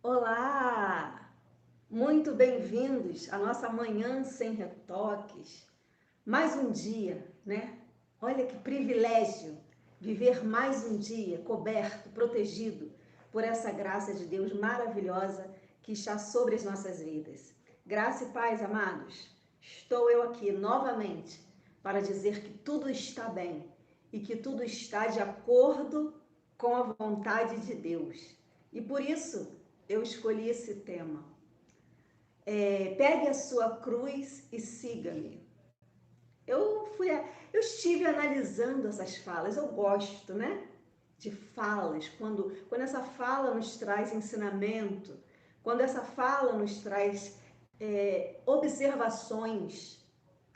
Olá! Muito bem-vindos à nossa Manhã Sem Retoques. Mais um dia, né? Olha que privilégio viver mais um dia coberto, protegido por essa graça de Deus maravilhosa que está sobre as nossas vidas. Graça e paz, amados. Estou eu aqui novamente para dizer que tudo está bem e que tudo está de acordo com a vontade de Deus. E por isso eu escolhi esse tema. Pegue a sua cruz e siga-me. Eu estive analisando essas falas. Eu gosto, né? De falas, quando essa fala nos traz ensinamento, quando essa fala nos traz observações.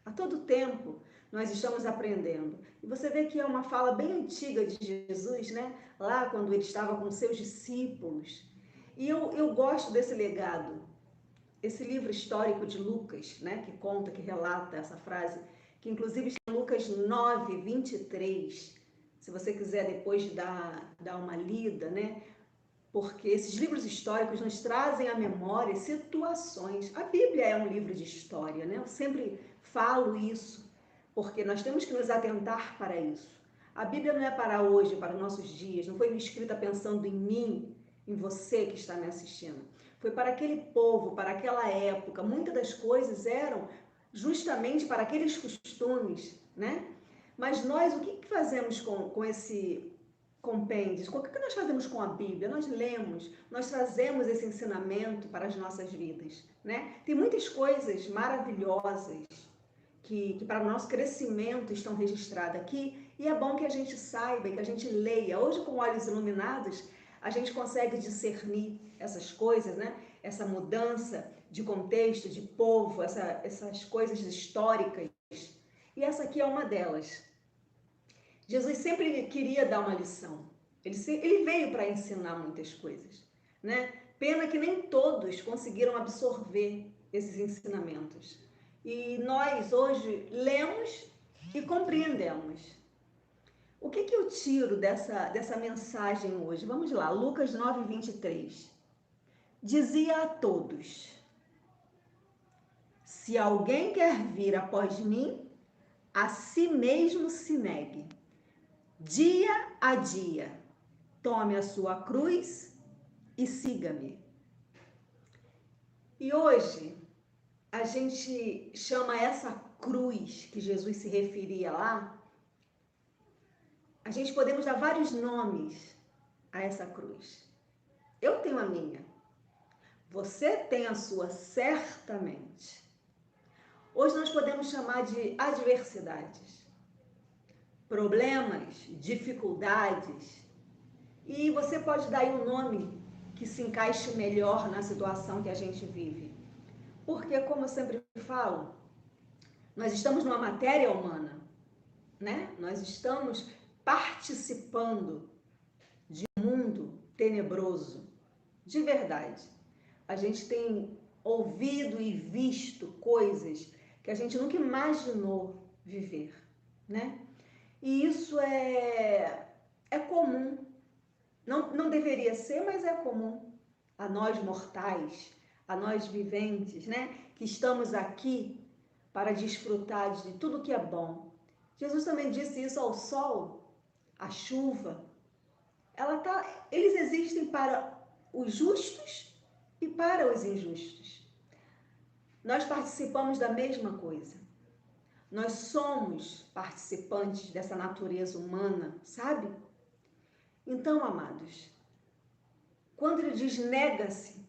A todo tempo nós estamos aprendendo. E você vê que é uma fala bem antiga de Jesus, né? Lá quando ele estava com seus discípulos. E eu gosto desse legado, esse livro histórico de Lucas, né? Que conta, que relata essa frase, que inclusive está em Lucas 9, 23. Se você quiser depois dar uma lida, né? Porque esses livros históricos nos trazem à memória situações. A Bíblia é um livro de história, né? Eu sempre falo isso, porque nós temos que nos atentar para isso. A Bíblia não é para hoje, para os nossos dias, não foi escrita pensando em mim, em você que está me assistindo. Foi para aquele povo, para aquela época. Muitas das coisas eram justamente para aqueles costumes, né? Mas nós, o que fazemos com esse compêndios? O que nós fazemos com a Bíblia? Nós lemos, nós trazemos esse ensinamento para as nossas vidas, né? Tem muitas coisas maravilhosas que para o nosso crescimento estão registradas aqui, e é bom que a gente saiba e que a gente leia. Hoje, com olhos iluminados, a gente consegue discernir essas coisas, né? Essa mudança de contexto, de povo, essas coisas históricas. E essa aqui é uma delas. Jesus sempre queria dar uma lição. Ele veio para ensinar muitas coisas, né? Pena que nem todos conseguiram absorver esses ensinamentos. E nós hoje lemos e compreendemos. O que eu tiro dessa mensagem hoje? Vamos lá, Lucas 9, 23. Dizia a todos: se alguém quer vir após mim, a si mesmo se negue. Dia a dia, tome a sua cruz e siga-me. E hoje, a gente chama essa cruz que Jesus se referia lá, a gente podemos dar vários nomes a essa cruz. Eu tenho a minha, você tem a sua, certamente. Hoje nós podemos chamar de adversidades, problemas, dificuldades, e você pode dar aí um nome que se encaixe melhor na situação que a gente vive. Porque, como eu sempre falo, nós estamos numa matéria humana, né? Nós estamos participando de um mundo tenebroso, de verdade. A gente tem ouvido e visto coisas que a gente nunca imaginou viver, né? E isso é comum. Não deveria ser, mas é comum a nós mortais, a nós viventes, né? Que estamos aqui para desfrutar de tudo que é bom. Jesus também disse isso ao sol, à chuva. Eles existem para os justos e para os injustos. Nós participamos da mesma coisa. Nós somos participantes dessa natureza humana, sabe? Então, amados, quando ele diz nega-se,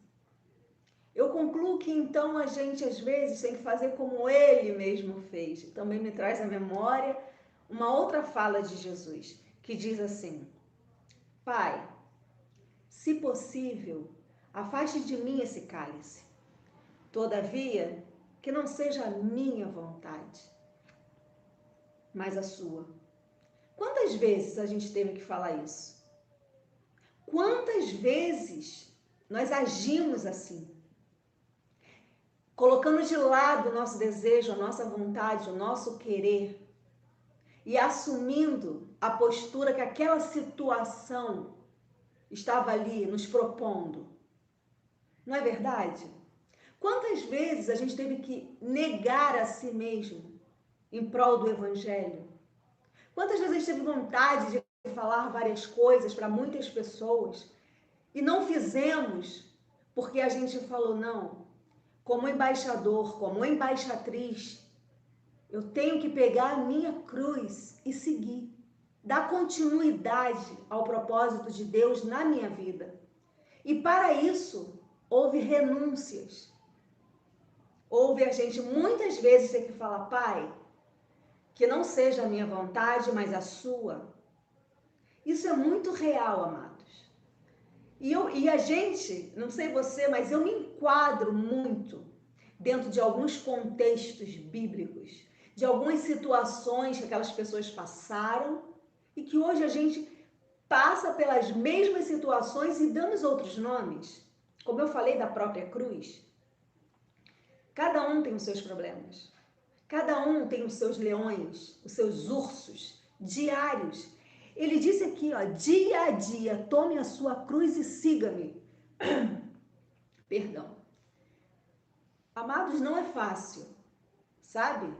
eu concluo que então a gente às vezes tem que fazer como ele mesmo fez. Também me traz à memória uma outra fala de Jesus, que diz assim: Pai, se possível, afaste de mim esse cálice. Todavia, que não seja a minha vontade, mas a sua. Quantas vezes a gente teve que falar isso? Quantas vezes nós agimos assim? Colocando de lado o nosso desejo, a nossa vontade, o nosso querer e assumindo a postura que aquela situação estava ali nos propondo. Não é verdade? Quantas vezes a gente teve que negar a si mesmo em prol do Evangelho? Quantas vezes a gente teve vontade de falar várias coisas para muitas pessoas e não fizemos porque a gente falou, não, como embaixador, como embaixatriz, eu tenho que pegar a minha cruz e seguir, dar continuidade ao propósito de Deus na minha vida. E para isso, houve renúncias. Houve a gente muitas vezes ter que falar, Pai, que não seja a minha vontade, mas a sua. Isso é muito real, amados. E a gente, não sei você, mas eu me enquadro muito dentro de alguns contextos bíblicos, de algumas situações que aquelas pessoas passaram e que hoje a gente passa pelas mesmas situações e damos outros nomes. Como eu falei da própria cruz, cada um tem os seus problemas. Cada um tem os seus leões, os seus ursos diários. Ele disse aqui, ó, dia a dia, tome a sua cruz e siga-me. Perdão. Amados, não é fácil, sabe?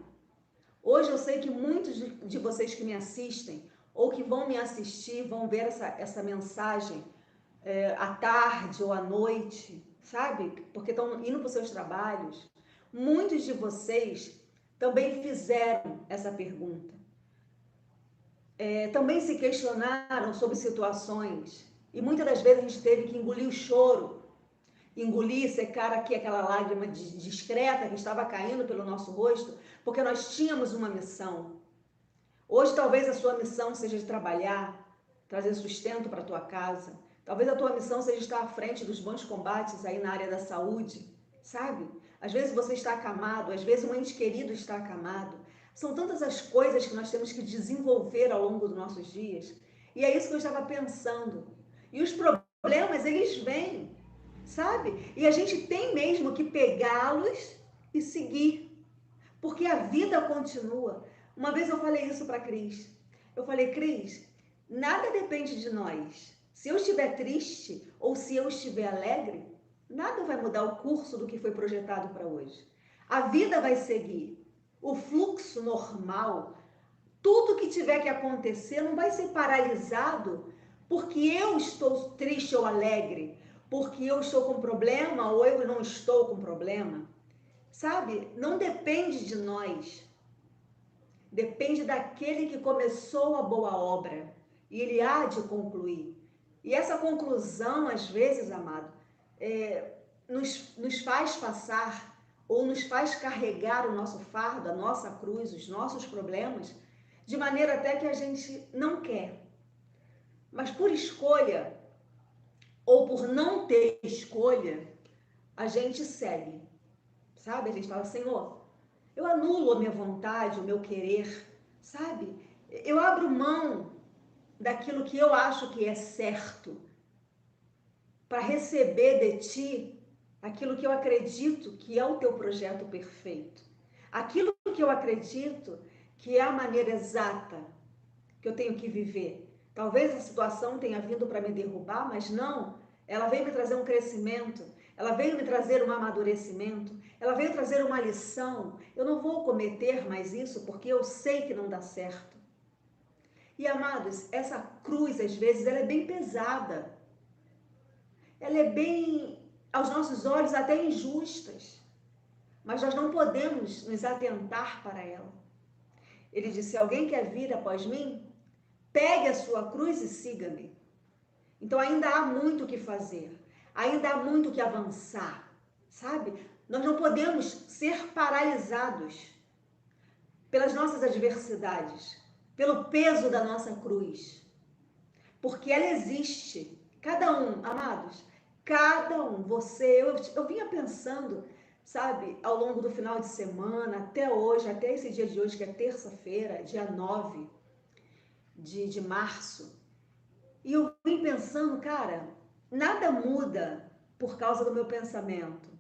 Hoje eu sei que muitos de vocês que me assistem ou que vão me assistir, vão ver essa mensagem à tarde ou à noite, sabe? Porque estão indo para os seus trabalhos. Muitos de vocês também fizeram essa pergunta. Também se questionaram sobre situações. E muitas das vezes a gente teve que engolir o choro, engolir, secar aqui aquela lágrima discreta que estava caindo pelo nosso rosto, porque nós tínhamos uma missão. Hoje talvez a sua missão seja de trabalhar, trazer sustento para a tua casa. Talvez a tua missão seja estar à frente dos bons combates aí na área da saúde, sabe? Às vezes você está acamado, às vezes um ente querido está acamado. São tantas as coisas que nós temos que desenvolver ao longo dos nossos dias. E é isso que eu estava pensando. E os problemas, eles vêm, sabe? E a gente tem mesmo que pegá-los e seguir, porque a vida continua. Uma vez eu falei isso para a Cris. Eu falei, Cris, nada depende de nós. Se eu estiver triste ou se eu estiver alegre, nada vai mudar o curso do que foi projetado para hoje. A vida vai seguir. O fluxo normal, tudo que tiver que acontecer não vai ser paralisado porque eu estou triste ou alegre, porque eu estou com problema ou eu não estou com problema. Sabe? Não depende de nós. Depende daquele que começou a boa obra e ele há de concluir. E essa conclusão, às vezes, amado, nos faz passar ou nos faz carregar o nosso fardo, a nossa cruz, os nossos problemas, de maneira até que a gente não quer. Mas por escolha ou por não ter escolha, a gente segue. Sabe? A gente fala, Senhor, eu anulo a minha vontade, o meu querer, sabe? Eu abro mão daquilo que eu acho que é certo para receber de ti aquilo que eu acredito que é o teu projeto perfeito. Aquilo que eu acredito que é a maneira exata que eu tenho que viver. Talvez a situação tenha vindo para me derrubar, mas não. Ela veio me trazer um crescimento. Ela veio me trazer um amadurecimento. Ela veio trazer uma lição. Eu não vou cometer mais isso porque eu sei que não dá certo. E, amados, essa cruz, às vezes, ela é bem pesada. Ela é bem, aos nossos olhos, até injustas. Mas nós não podemos nos atentar para ela. Ele disse, alguém quer vir após mim? Pegue a sua cruz e siga-me. Então ainda há muito o que fazer. Ainda há muito o que avançar. Sabe? Nós não podemos ser paralisados pelas nossas adversidades, pelo peso da nossa cruz. Porque ela existe. Cada um, amados, cada um, você, eu vinha pensando, sabe, ao longo do final de semana, até hoje, até esse dia de hoje, que é terça-feira, dia 9 de março, e eu vim pensando, cara, nada muda por causa do meu pensamento,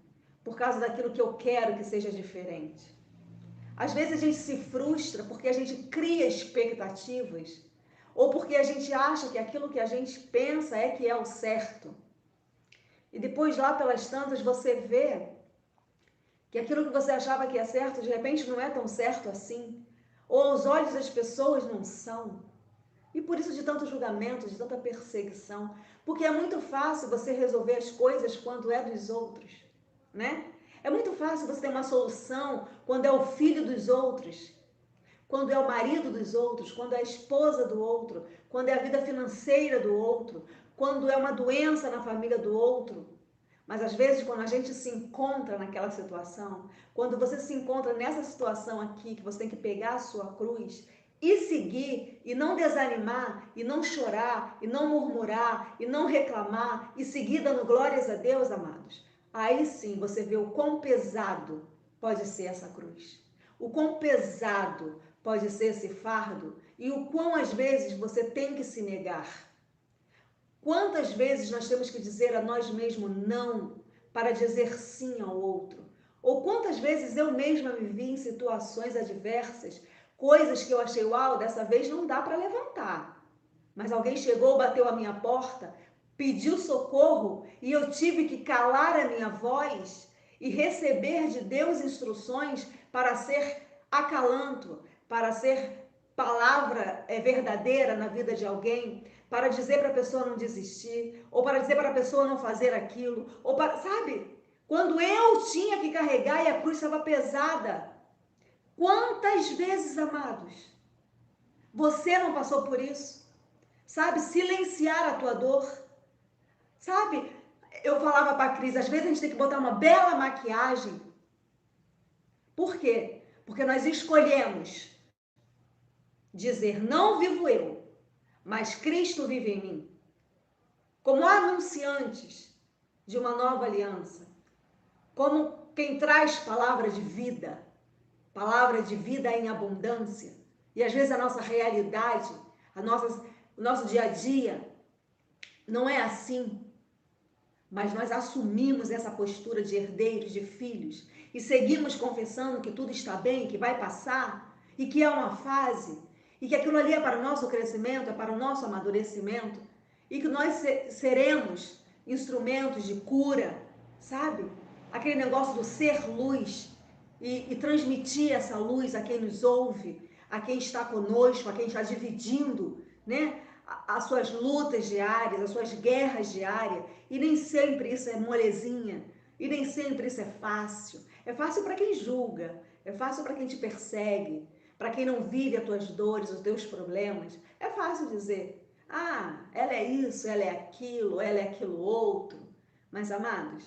por causa daquilo que eu quero que seja diferente. Às vezes a gente se frustra porque a gente cria expectativas ou porque a gente acha que aquilo que a gente pensa é que é o certo. E depois, lá pelas tantas, você vê que aquilo que você achava que é certo, de repente não é tão certo assim. Ou aos olhos das pessoas não são. E por isso de tanto julgamento, de tanta perseguição. Porque é muito fácil você resolver as coisas quando é dos outros, né? É muito fácil você ter uma solução quando é o filho dos outros, quando é o marido dos outros, quando é a esposa do outro, quando é a vida financeira do outro, quando é uma doença na família do outro. Mas às vezes, quando a gente se encontra naquela situação, quando você se encontra nessa situação aqui, que você tem que pegar a sua cruz e seguir, e não desanimar, e não chorar, e não murmurar, e não reclamar, e seguir dando glórias a Deus, amados, aí sim você vê o quão pesado pode ser essa cruz, o quão pesado pode ser esse fardo, e o quão às vezes você tem que se negar. Quantas vezes nós temos que dizer a nós mesmos não para dizer sim ao outro? Ou quantas vezes eu mesma me vi em situações adversas, coisas que eu achei, uau, dessa vez não dá para levantar. Mas alguém chegou, bateu a minha porta, pediu socorro e eu tive que calar a minha voz e receber de Deus instruções para ser acalanto, para ser palavra verdadeira na vida de alguém, para dizer para a pessoa não desistir, ou para dizer para a pessoa não fazer aquilo, ou para, sabe? Quando eu tinha que carregar e a cruz estava pesada. Quantas vezes, amados, você não passou por isso? Sabe? Silenciar a tua dor. Sabe? Eu falava para a Cris, às vezes a gente tem que botar uma bela maquiagem. Por quê? Porque nós escolhemos dizer, não vivo eu, mas Cristo vive em mim. Como anunciantes de uma nova aliança, como quem traz palavra de vida em abundância. E às vezes a nossa realidade, o nosso dia a dia não é assim, mas nós assumimos essa postura de herdeiros, de filhos, e seguimos confessando que tudo está bem, que vai passar, e que é uma fase, e que aquilo ali é para o nosso crescimento, é para o nosso amadurecimento, e que nós seremos instrumentos de cura, sabe? Aquele negócio do ser luz, e transmitir essa luz a quem nos ouve, a quem está conosco, a quem está dividindo, né? As suas lutas diárias, as suas guerras diárias, e nem sempre isso é molezinha, e nem sempre isso é fácil. É fácil para quem julga, é fácil para quem te persegue, para quem não vive as tuas dores, os teus problemas. É fácil dizer, ah, ela é isso, ela é aquilo outro. Mas, amados,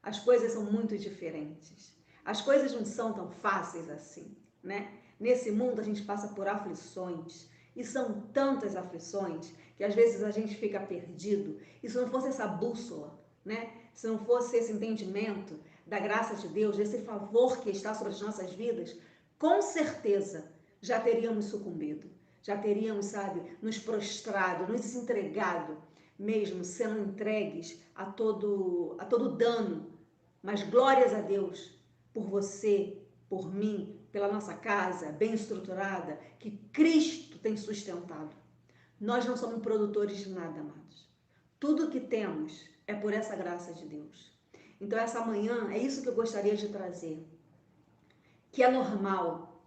as coisas são muito diferentes. As coisas não são tão fáceis assim, né? Nesse mundo a gente passa por aflições, e são tantas aflições que às vezes a gente fica perdido. E se não fosse essa bússola, né? Se não fosse esse entendimento da graça de Deus, desse favor que está sobre as nossas vidas, com certeza já teríamos sucumbido, já teríamos, sabe, nos prostrado, nos entregado, mesmo sendo entregues a todo dano. Mas glórias a Deus por você, por mim, pela nossa casa bem estruturada, que Cristo tem sustentado. Nós não somos produtores de nada, amados. Tudo que temos é por essa graça de Deus. Então, essa manhã, é isso que eu gostaria de trazer. Que é normal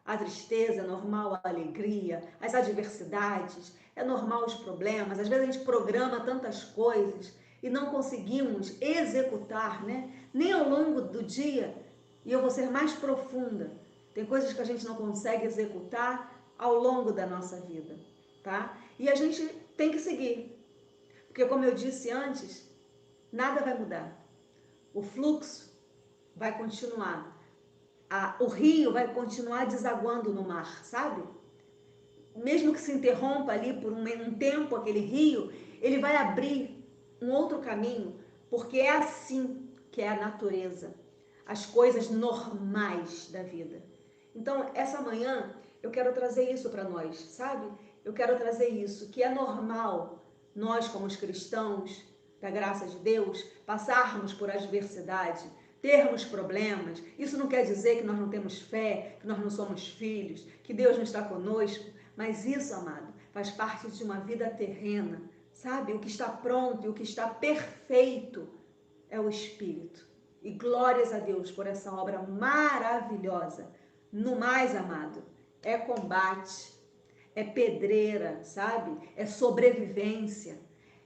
a tristeza, é normal a alegria, as adversidades, é normal os problemas. Às vezes a gente programa tantas coisas e não conseguimos executar, né? Nem ao longo do dia. E eu vou ser mais profunda. Tem coisas que a gente não consegue executar ao longo da nossa vida, tá? E a gente tem que seguir. Porque, como eu disse antes, nada vai mudar. O fluxo vai continuar. O rio vai continuar desaguando no mar, sabe? Mesmo que se interrompa ali por um tempo aquele rio, ele vai abrir um outro caminho, porque é assim que é a natureza, as coisas normais da vida. Então, essa manhã, eu quero trazer isso para nós, sabe? Eu quero trazer isso, que é normal nós, como os cristãos da graça de Deus, passarmos por adversidade, termos problemas. Isso não quer dizer que nós não temos fé, que nós não somos filhos, que Deus não está conosco, mas isso, amado, faz parte de uma vida terrena, sabe? O que está pronto e o que está perfeito é o Espírito. E glórias a Deus por essa obra maravilhosa. No mais, amado, é combate, é pedreira, sabe? É sobrevivência,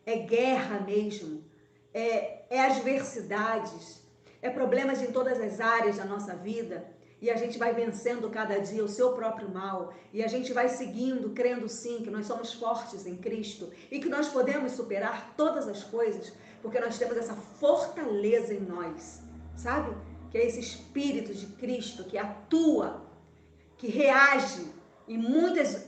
é guerra mesmo, é adversidades, é problemas em todas as áreas da nossa vida. E a gente vai vencendo cada dia o seu próprio mal. E a gente vai seguindo, crendo sim, que nós somos fortes em Cristo. E que nós podemos superar todas as coisas, porque nós temos essa fortaleza em nós, sabe? Que é esse Espírito de Cristo que atua, que reage em muitas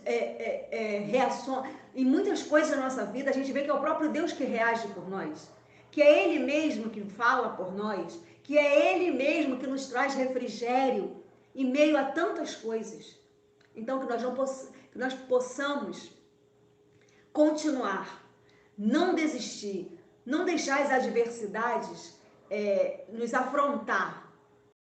reações, em muitas coisas da nossa vida. A gente vê que é o próprio Deus que reage por nós. Que é Ele mesmo que fala por nós. Que é Ele mesmo que nos traz refrigério em meio a tantas coisas. Então, que nós possamos continuar, não desistir, não deixar as adversidades nos afrontar,